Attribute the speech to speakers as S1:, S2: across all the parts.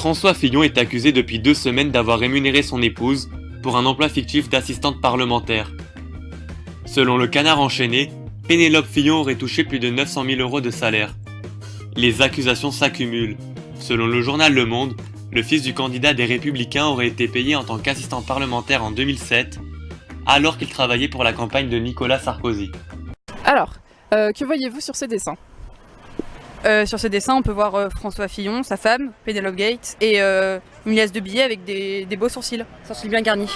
S1: François Fillon est accusé depuis 2 semaines d'avoir rémunéré son épouse pour un emploi fictif d'assistante parlementaire. Selon le Canard enchaîné, Pénélope Fillon aurait touché plus de 900 000 € de salaire. Les accusations s'accumulent. Selon le journal Le Monde, le fils du candidat des Républicains aurait été payé en tant qu'assistant parlementaire en 2007, alors qu'il travaillait pour la campagne de Nicolas Sarkozy.
S2: Alors, que voyez-vous sur ces dessins ?
S3: Sur ce dessin, on peut voir François Fillon, sa femme, Penelope Gates, et une liasse de billets avec des beaux sourcils bien garnis.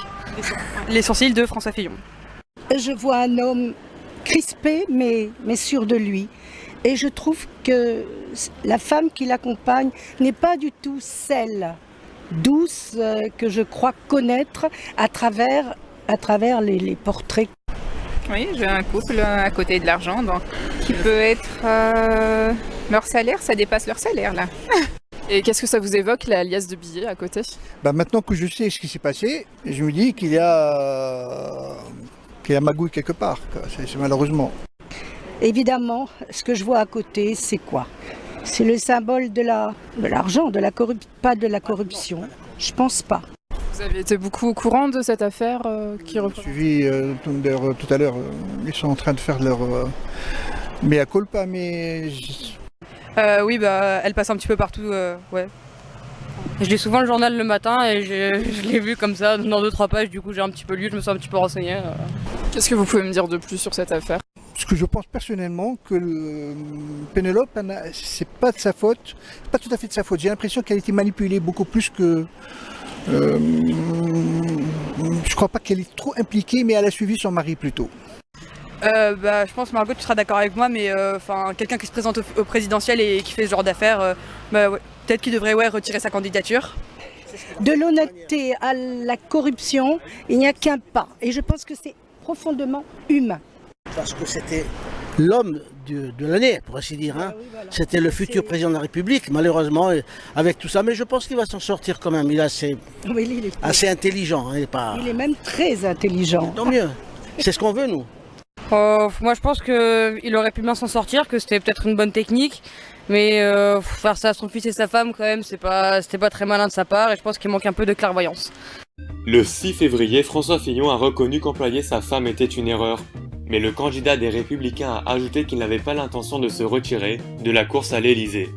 S3: Les sourcils de François Fillon.
S4: Je vois un homme crispé, mais sûr de lui. Et je trouve que la femme qui l'accompagne n'est pas du tout celle douce que je crois connaître à travers les portraits.
S5: Oui, j'ai un couple à côté de l'argent, donc qui peut être leur salaire, ça dépasse leur salaire là.
S2: Et qu'est-ce que ça vous évoque, la liasse de billets à côté ?
S6: Maintenant que je sais ce qui s'est passé, je me dis qu'il y a magouille quelque part, c'est malheureusement.
S4: Évidemment, ce que je vois à côté, c'est quoi ? C'est le symbole de l'argent, pas de la corruption. Je pense pas.
S2: Vous avez été beaucoup au courant de cette affaire qui
S6: J'ai suivi tout à l'heure, ils sont en train de faire leur mea culpa, mais...
S3: Oui, elle passe un petit peu partout, ouais. Je lis souvent le journal le matin et je l'ai vu comme ça dans 2-3 pages, du coup j'ai un petit peu lu, je me suis un petit peu renseigné.
S2: Qu'est-ce que vous pouvez me dire de plus sur cette affaire ?
S6: Ce que je pense personnellement, que Pénélope, c'est pas de sa faute, pas tout à fait de sa faute. J'ai l'impression qu'elle a été manipulée beaucoup plus que... je crois pas qu'elle est trop impliquée, mais elle a suivi son mari plutôt.
S3: Je pense, Margot, tu seras d'accord avec moi, mais quelqu'un qui se présente au présidentiel et qui fait ce genre d'affaires, ouais, peut-être qu'il devrait retirer sa candidature.
S4: De l'honnêteté à la corruption, il n'y a qu'un pas. Et je pense que c'est profondément humain.
S7: Parce que c'était l'homme de l'année, pour ainsi dire. Hein. Oui, voilà. C'était le futur président de la République, malheureusement, avec tout ça. Mais je pense qu'il va s'en sortir quand même. Il est assez intelligent. Hein.
S4: Il est même très intelligent.
S7: Tant mieux. C'est ce qu'on veut, nous.
S3: Moi, je pense qu'il aurait pu bien s'en sortir, que c'était peut-être une bonne technique. Mais faire ça à son fils et sa femme, quand même, c'était pas très malin de sa part. Et je pense qu'il manque un peu de clairvoyance.
S1: Le 6 février, François Fillon a reconnu qu'employer sa femme était une erreur. Mais le candidat des Républicains a ajouté qu'il n'avait pas l'intention de se retirer de la course à l'Élysée.